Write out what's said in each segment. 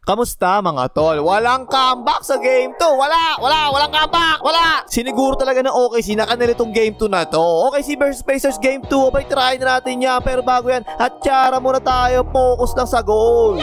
Kamusta mga tol? Walang comeback sa game 2. Walang comeback. Wala. Siniguro talaga ng OKC na kanila itong game 2 na to. OKC versus Pacers game 2. Abay, try na natin yan. Pero bago yan, hatsyara muna tayo. Focus lang sa goal.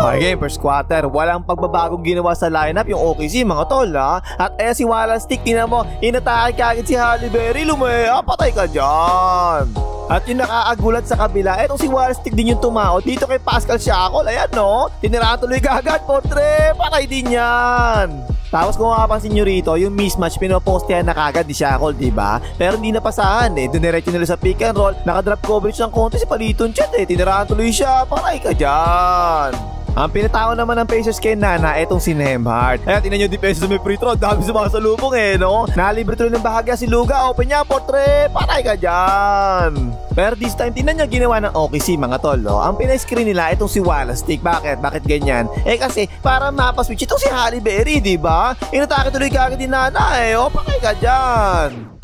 Okay, game first quarter. Walang pagbabagong ginawa sa lineup yung OKC mga tol ha. At ayan si Wallace, tingnan mo, inatake kagad si Halle Berry. Lumea, patay ka dyan. At yung nakaagulat sa kabila, etong si Wallace din yung tumao dito kay Pascal Siakol. Ayan no, tinirahan tuloy kagad. Potre, patay din yan. Tapos kung makapansin nyo rito, yung mismatch pinopostehan na kagad ni Siakol, diba? Pero hindi napasahan eh. Diniretso nila sa pick and roll. Nakadrop coverage ng konti si Paliton Chet eh. Tinirahan tuloy siya. Patay ka dyan. Ang pinatao naman ng Pacers kay Nana, etong si Nembhard. Ayan, tingnan nyo depensa sa may free throw. Dami sumasalubong eh, no? Nalibre tuloy ng bahagya si Luka. Open niya, Potre. Patay ka dyan. Pero this time, tingnan nyo ginawa ng OKC mga tol, no? Ang pinay-screen nila, itong si Wallace. Bakit? Bakit ganyan? Eh kasi, para mapaswitch itong si Halle Berry, diba? Inatake tuloy kagad din Nana eh. O, patay ka dyan.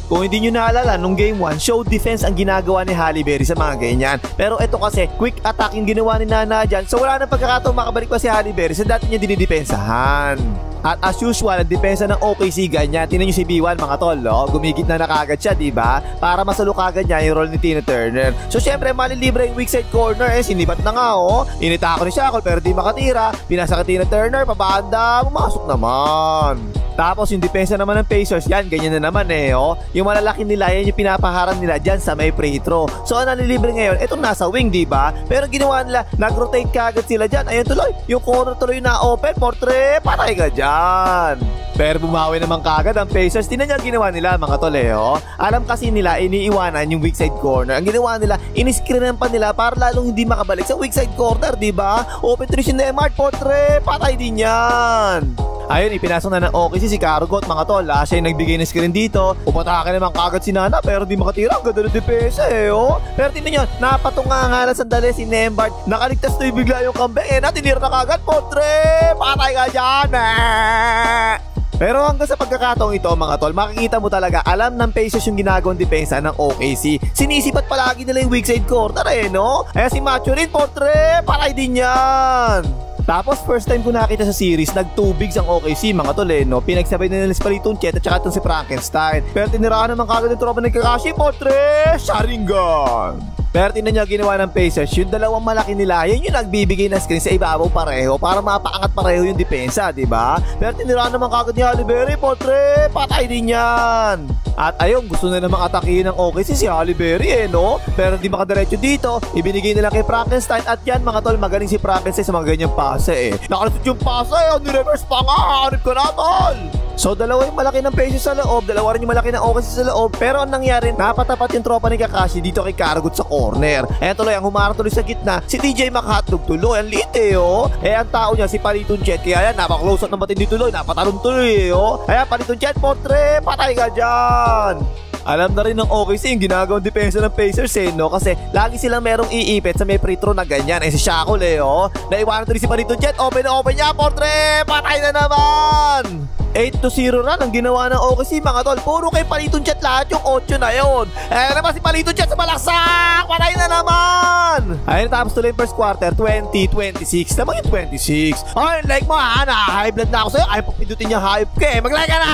Kung hindi nyo naalala, nung game 1, show defense ang ginagawa ni Halle Berry sa mga ganyan. Pero ito kasi, quick attack yung ginawa ni Nana dyan. So wala nang pagkakataong makabalik pa si Halle Berry sa dati niya dinidepensahan. At as usual, ang depensa ng OKC ganyan. Tingnan nyo si B1 mga tol, no? Gumigit na kagad siya, diba? Para masalo kagad niya yung role ni Tina Turner. So syempre, malilibre yung weak side corner. Eh, sinibat na nga, oh. Initako ni Siakol pero di makatira. Pinasa ka Tina Turner, pabanda, pumasok naman. Tapos yung depensa naman ng Pacers, yan, ganyan na naman eh, oh. Yung malalaki nila, yan yung pinapaharang nila dyan sa may free throw. So ang nalilibre ngayon, itong nasa wing, diba? Pero ginawa nila, nag-rotate kagad sila dyan. Ayun tuloy, yung corner tuloy na open, Potre, patay ka dyan. Pero bumawi naman kagad ang Pacers. Tingnan niya ginawa nila mga tol eh, oh. Alam kasi nila, iniiwanan yung weak side corner. Ang ginawa nila, iniskrinan pa nila para lalong hindi makabalik sa weak side corner, diba? Open tuloy si Nembhard, Potre, patay din yan. Ayun, ipinasok na ng OKC si Karugot mga tol. Siya yung nagbigay ng screen dito. Umatake naman kagad si Nana pero di makatira. Ang ganda ng depensa eh, oh. Pero tingnan nyo, napatunga nga na sandali si Nembhard. Nakaligtas na bigla yung comeback. Eh, natinira na kagad, Potre. Patay ka dyan, eh. Pero hanggang sa pagkakataong ito mga tol, makikita mo talaga alam ng Pacers yung ginagawang depensa ng OKC. Sinisipat palagi nila yung weak side corner eh, no? Ayan si Maturin, Potre. Patay din yan. Tapos first time ko nakita sa series, nag-2 bigs ang OKC mga tol eh, no? Pinagsabay na nila si Paliton Chet at saka itong si Frankenstein. Pero tiniraan naman kagad yung tropa ng Kakashi, Potre, Sharingan. Pero tingnan nyo ginawa ng Pacers, yung dalawang malaki nila, yan yung nagbibigay ng screen sa ibabaw pareho para mapaangat pareho yung depensa, diba? Pero tiniraan naman kagad ni Halle Berry, Potre, patay din yan. At ayun, gusto na namang atakihin ng OKC si Halle Berry eh, no? Pero di makadiretso dito, ibinigay nila kay Frankenstein. At yan mga tol, magaling si Frankenstein sa mga ganyang pase eh. Nakalusot yung pase eh, ni-reverse pa nga, hanip ka na tol. So dalawa yung malaki ng Pacers sa loob, dalawa rin yung malaki ng OKC sa loob. Pero ang nangyari, napatapat yung tropa ni Kakashi dito kay Karugot sa corner. Ayan tuloy, ang humarang tuloy sa gitna, si TJ McHotdog tuloy. Ang liit eh, oh. Eh ang tao niya, si Paliton Chet. Kaya yan, napaka-close up ng matindi tuloy, napatalon tuloy eh, oh. Ayan, Paliton Chet, Potre, patay ka dyan. Alam na rin ng OKC yung ginagawang depensa ng Pacers eh, no? Kasi lagi silang merong iipit sa may free throw na ganyan. Eh si Siakol eh, oh. Naiwanan tuloy si Paliton Chet, open na open niya, Potre, patay na naman. 8-0 run ang ginawa ng OKC mga tol. Puro kay Paliton Chet lahat yung 8 na yun. Eh naman si Paliton Chet sa balaksak, patay na naman. Ayun, tapos tuloy yung first quarter, 20-26. Naman yung 26. Ay, like mo ha, na-high blood na ako sa'yo. Ay, papindutin niya hype ka eh. Mag-like ka na.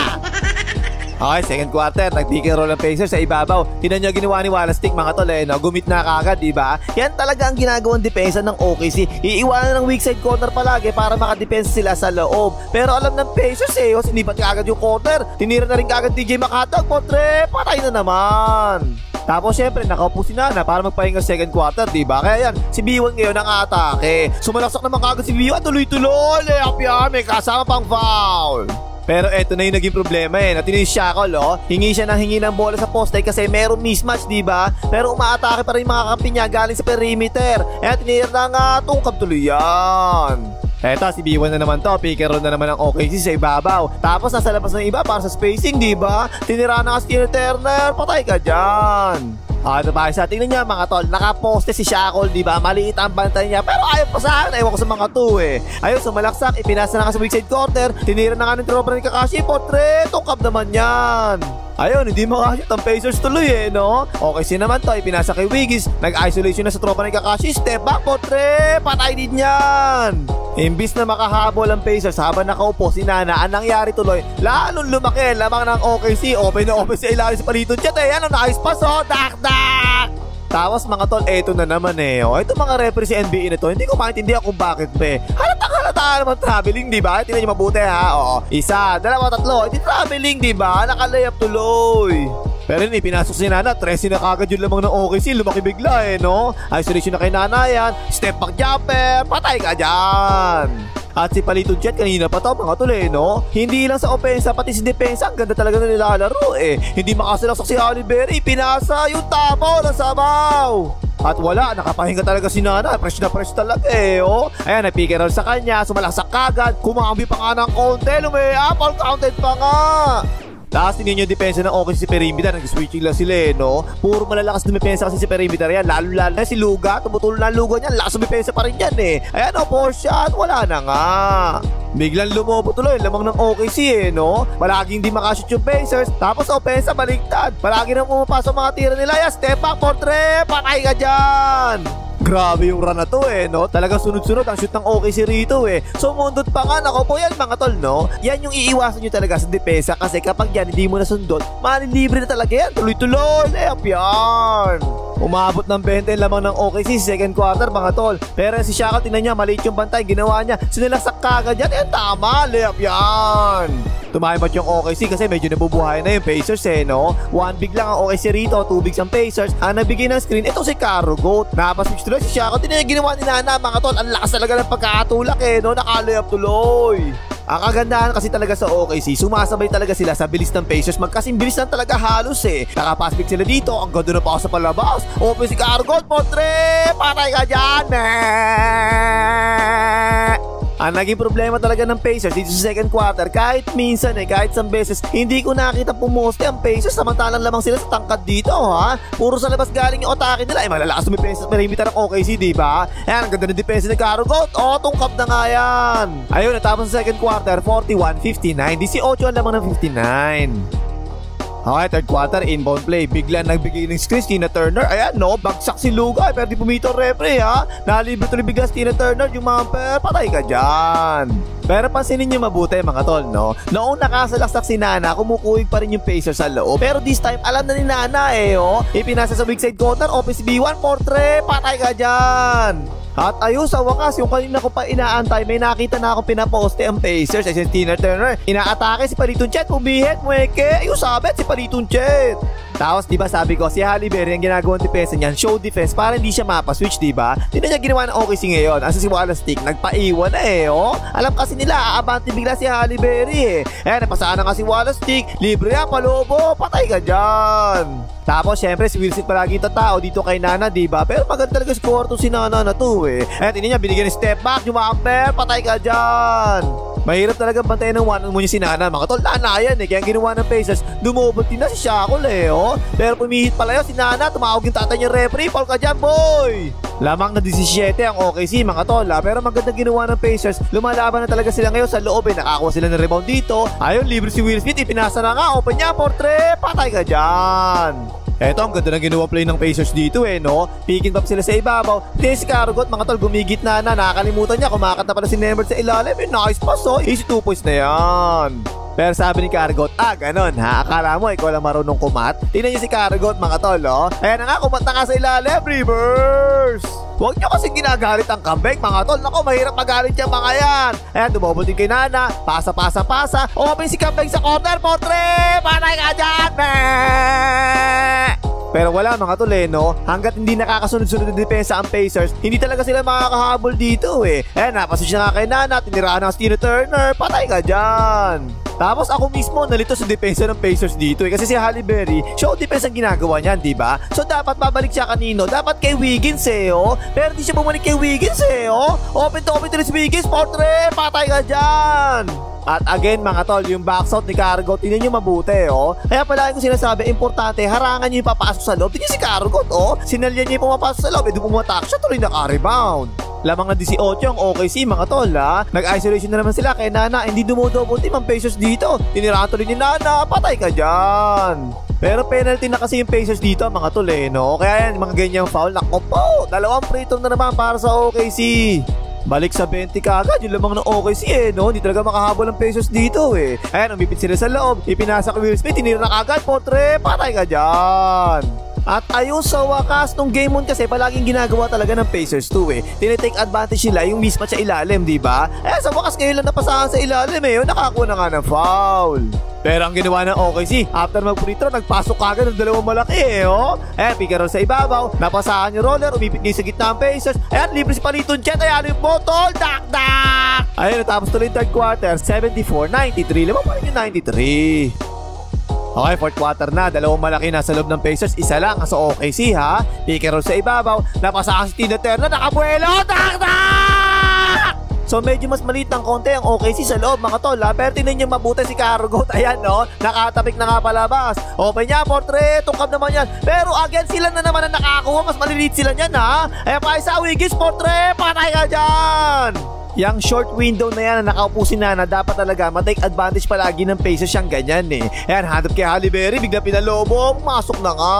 Okay, second quarter, nag-pick and roll ng Pacers sa ibabaw. Tingnan nyo ginawa ni Wallace mga tol eh, no? Gumit na kagad, diba? Yan talaga ang ginagawang depensa ng OKC. Iiwanan ng weak side corner palagi para makadepensa sila sa loob. Pero alam ng Pacers eh, sinipat kagad yung corner. Tinira na rin kagad TJ McHotdog, Potre, patay na naman. Tapos syempre nakaupo si Nana para magpahinga second quarter, diba? Kaya yan, si B1 ngayon ang atake. Sumalaksak naman kagad si B1, tuloy-tuloy. May kasama pang foul. Pero eto na yung naging problema eh. Natin yung Siakol, oh. Hingi siya ng hingi ng bola sa poste kasi merong mismatch, diba? Pero umaatake pa rin yung mga kampi niya galing sa perimeter. Eh, tinira nga, tungkab tuloy yan. Eto, si B1 na naman to. Pick and roll na naman ng OKC sa ibabaw. Tapos nasa labas ng iba para sa spacing, diba? Tinira na nga si Turner. Patay ka dyan. Ano ba sa tingnan niya mga tol, nakaposte si Siakol, diba? Maliit ang bantay niya pero ayaw pa sa akin, ewan ko sa mga to eh. Ayun, sumalaksak, ipinasa na nga sa weak side corner. Tinira na nga ng tropa ni Kakashi, Potre, tungkab naman yan. Ayun, hindi makashoot ang Pacers tuloy eh, no? Okay, naman to, ipinasa kay Wiggins. Nag-isolation na sa tropa ni Kakashi, step back, Potre, patay din yan. Imbis na makahabol ang Pacers habang nakaupo si Nana, ang nangyari tuloy, lalong lumaki lamang ng OKC. Open na open sa ilalim sa Paliton Chet Ano, nice pass dak. Tapos mga tol, eto na naman ito mga referee sa NBA na to, hindi ko maintindihan kung bakit halata naman traveling, di ba? Tingnan nyo mabuti ha. Isa, dalawa, tatlo. Hindi traveling, di ba? Nakalayap tuloy. Pero hindi, pinasok si Nana, 13 na kagad yung lamang ng OKC, lumaki bigla no? Isolation na kay Nana yan, step back jumper, patay ka dyan! At si Paliton Chet kanina pa to mga tol no? Hindi lang sa opensa, pati sa depensa, ang ganda talaga na nilalaro Hindi makasalaksak si Halle Berry, pinasa yung tapo ng sabaw! At wala, nakapahinga talaga si Nana, fresh na fresh talaga Ayan, nag-pick and roll sa kanya, sumalaksak kagad, kumambi pa nga ng konti, all counted pa nga! Tapos tingnan nyo depensa ng OKC si Perimeter, nag-switching lang sila no? Puro malalakas na depensa kasi si Perimeter yan, lalo na si Luga, tumutulo na ang Luga niyan, lakas na depensa pa rin yan Ayan poor shot, wala na nga. Biglang lumobo tuloy, lamang ng OKC no? Palaging di makashoot yung Pacers, tapos opensa baliktad, palagi nang pumapasok mga tira nila, step back for 3, patay ka dyan! Grabe yung run na to no? Talagang sunod-sunod ang shoot ng OKC rito So mundot pa nga, nako po yan mga tol no? Yan yung iiwasan nyo talaga sa depensa kasi kapag yan hindi mo nasundot, malilibre na talaga yan, tuloy-tuloy, layup yan. Umabot ng 20 lamang ng OKC second quarter mga tol. Pero si Shaka, tingnan niya, maliit yung bantay, ginawa niya, sinilaksak kagad yan, tama, layup yan. Tumahimat yung OKC kasi medyo nabubuhay na yung Pacers no? One big lang ang OKC rito, 2 bigs ang Pacers. Ang nabigay ng screen, ito si Caro Goat. Napaswitch tuloy si Shaka, tingnan niya ginawa ni Nana mga tol. Ang lakas talaga ng pagkakatulak no? Nakalayup tuloy. Ang kagandahan kasi talaga sa OKC, sumasabay talaga sila sa bilis ng Pacers. Magkasing bilis lang talaga halos Nakapass pick sila dito, ang ganda na pa sa palabas. Open si Caro Goat, portrait, patay ka dyan Ang naging problema talaga ng Pacers dito sa second quarter, kahit minsan kahit isang beses, hindi ko nakita pumoste ang Pacers, samantalang lamang sila sa tangkad dito Puro sa labas galing yung atake nila, malalakas na depensa sa perimeter ng OKC, diba? Ayan, ang ganda ng depensa ni Caro Goat, tungkap na nga yan. Ayun, natapos sa second quarter, 41-59, 18 ang lamang ng 59. Okay, third quarter, inbound play. Bigla nagbigay ng screen, Tina Turner. Ayan, bagsak si Luga. Pero di pumito referee, Nalibre tuloy bigla si Tina Turner. Yung mamper, patay ka dyan. Pero pansinin nyo mabuti, mga tol, no? Noong nakasalaksak si Nana, kumukuhig pa rin yung Pacers sa loob. Pero this time, alam na ni Nana, Ipinasa sa weak side corner, open si B1, portrait, patay ka dyan. At ayun, sa wakas, yung kanina ko pa inaantay, may nakita na ako pinaposte ang Pacers. Ay si Tina Turner, inaatake si Paliton Chet, umihit, mweke, ayun sabit si Paliton Chet. Tapos diba sabi ko, si Halle Berry ang ginagawang depensa niyan, show defense para hindi siya mapaswitch, diba? Hindi na niya ginawa ng OKC ngayon. Asa si Wallace Stick, nagpaiwan na Alam kasi nila, aabante bigla si Halle Berry napasaan na nga si Wallace Stick, libre yan, palobo, patay ka dyan. Tapos syempre si Wilson palagi tatao dito kay Nana, diba? Pero maganda talaga score to si Nana na to tingnan niya, binigyan ng step back, yung mamper, patay ka dyan. Mahirap talaga bantayan ng one-on-one niya si Nana, mga tol. Nana yan kaya ang ginawa ng Pacers, dumobulti na si Shakul Pero pumihit pala yun si Nana, tumawag yung tatay niya referee, foul ka dyan boy. Lamang na 17 ang OKC mga tol pero magandang ginawa ng Pacers, lumalaban na talaga sila ngayon sa loob nakakuha sila ng rebound dito. Ayun, libre si Will Smith, ipinasa na nga, open niya, portrait, patay ka dyan. Eto, ang ganda ng ginawa play ng Pacers dito no? Pick and pop sila sa ibabaw. Then si Caro Goat, mga tol, gumigit na, nakakalimutan niya, kumakat na pala si Nemert sa ilalim. Nice pass easy 2 points na yan. Pero sabi ni Caro Goat, ganon akala mo ikaw lang marunong kumat? Tingnan niyo si Caro Goat, mga tol Ayan na nga, kumat na nga sa ilalim, reverse. Huwag nyo kasi ginagalit ang comeback, mga tol. Nako, mahirap magalit yung mga yan. Ayan, dumobol din kay Nana, pasa. Open si comeback sa corner, portrait, patay ka dyan, Pero wala mga tol hanggat hindi nakakasunod-sunod na depensa ang Pacers, hindi talaga sila makakahabol dito Ayan, napaswitch na nga kay Nana, tiniraan ng Tina Turner, patay ka dyan. Tapos ako mismo nalito sa depensa ng Pacers dito kasi si Halle Berry, show defense ang ginagawa niyan, diba? So dapat babalik siya kanino? Dapat kay Wiggins Pero hindi siya bumalik kay Wiggins Open to si Wiggins, portrait, patay ka dyan. At again mga tol, yung box out ni Caro Goat, tingnan nyo mabuti Kaya palagi ko sinasabi, importante, harangan nyo yung papasok sa loob. Tingnan si Caro Goat sinalyan niya yung pumapasok sa loob, doon pumatak siya, tuloy naka-rebound. Lamang na 18 ang OKC, mga tol Nag-isolation na naman sila kay Nana, hindi dumodouble team ang Pacers dito. Tinirahan tuloy ni Nana, patay ka dyan. Pero penalty na kasi yung Pacers dito, mga tol Kaya yan, mga ganyang foul, nako po, 2 free throw na naman para sa OKC. Balik sa 20 kagad, yung lamang ng OKC no? Hindi talaga makahabol ng Pacers dito Ayan, umipit sila sa loob. Ipinasa ko Will Smith, tinira na kagad. Potre, patay ka dyan. At ayun sa wakas, nung game mo kasi palaging ginagawa talaga ng Pacers 2 Tinitake advantage nila yung mismatch sa ilalim, diba? Sa wakas ngayon lang napasahan sa ilalim nakakuha na nga ng foul. Pero ang ginawa ng OKC, after mag-free throw, nagpasok kagad ng dalawang malaki Ayan, pick and roll sa ibabaw, napasahan yung roller, umipit niya sa gitna ng Pacers. Ayan, libre si Paliton Chet, ayan yung botol, dak-dak! Ayun, natapos tuloy yung third quarter, 74-93, lamang pa rin yung 93. Okay, fourth quarter na. Dalawang malaki nasa loob ng Pacers. Isa lang sa OKC ha. Pick and roll sa ibabaw. Napasahan si Tina Turner. Nakabuelo. Tak-tak! So medyo mas maliit ng konti ang OKC sa loob mga tol. Pero tinan niyo mabuti si Karagot. Ayan nakatapik na nga palabas. Open niya, Portre. Tungkab naman yan. Pero again sila na naman ang nakakuha. Mas maliliit sila niyan ha. Ayan pa isa Wiggins, Portre. Patay ka dyan. Yang short window na yan na nakaupo si Nana, dapat talaga matake advantage palagi ng Pacers siyang ganyan Ayan, hanap kay Halle Berry, bigla pinalobo, masok na nga.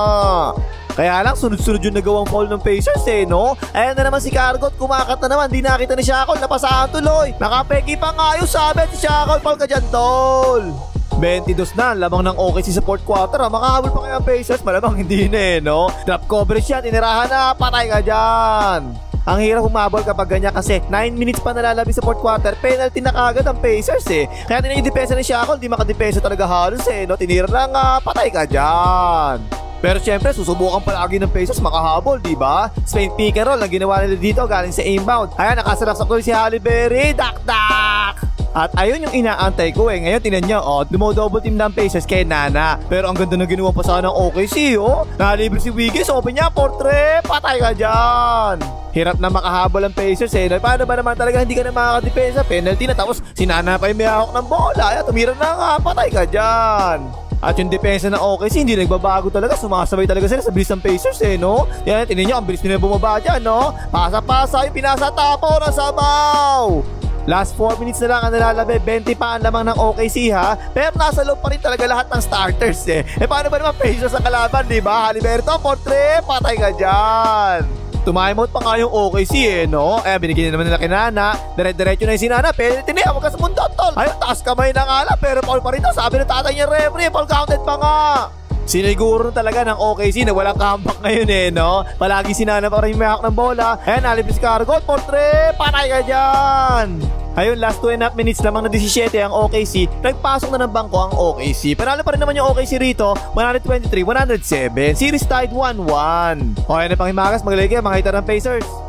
Kaya lang, sunod-sunod yung nagawang foul ng Pacers no? Ayan na naman si Karagot, kumakat na naman, di nakita ni Shackle, napasahan tuloy. Nakapeki pa nga yung sabi si Shackle, foul ka dyan, tol. 22 na, lamang ng OKC sa fourth quarter makahabol pa kaya ang Pacers, malamang hindi na no? Drop coverage yan, tinirahan na, patay ka dyan. Ang hirap humabol kapag ganyan kasi 9 minutes pa nalalabi sa fourth quarter, penalty na kagad ang Pacers Kaya tinan yung depensa ni Shackle, di makadepensa talaga halos no? Tinira na nga, patay ka dyan. Pero syempre, susubukan palagi ng Pacers makahabol, di ba? Spain pick and roll ang ginawa nila dito galing sa inbound. Ayan, nakasarap-sap tuloy si Halle Berry, dak-dak! At ayun yung inaantay ko Ngayon tinan nyo, dumo-double team ng Pacers kay Nana. Pero ang ganda na ginawa pa sana ng OKC Nalibre si Wiggins, open niya, Portre, patay ka dyan. Hirap na makahabol ang Pacers Paano ba naman talaga hindi ka na makakadepensa? Penalty na, tapos si Nana pa yung may hawak ng bola. Ayan, tumira na nga, patay ka dyan. At yung depensa ng OKC hindi nagbabago talaga, sumasabay talaga sila sa bilis ng Pacers no? Yan, tinan nyo, ang bilis nila bumaba dyan Pasa-pasa, yung pinasa tapo na sabaw. Last 4 minutes na lang ang nalalabi, 20 pa ang lamang ng OKC ha. Pero nasa loob pa rin talaga lahat ng starters paano ba naman Pacers sa kalaban, diba? Haliberto, Portre, patay ka dyan. Tumimot pa nga yung OKC no? Binigyan naman nila kay Nana. Dire-diretso na yung si Nana. Penalty na yan, huwag ka sa mundo tol. Ayun, taas kamay na nga lang. Pero foul pa rin to. Sabi ng tatay niya referee, foul counted pa nga. Siniguro talaga ng OKC na walang comeback ngayon no? Palagi si Nana pa rin may hawak ng bola. Ayan, nalipis si Karagot, Portre, patay ka dyan. Ayun, last 2.5 minutes lamang na 17 ang OKC. Nagpasok na ng bangko ang OKC. Panalo pa rin naman yung OKC rito, 123-107. Series tied 1-1. Okay na pang himagas, maglagay mga hitar ng Pacers.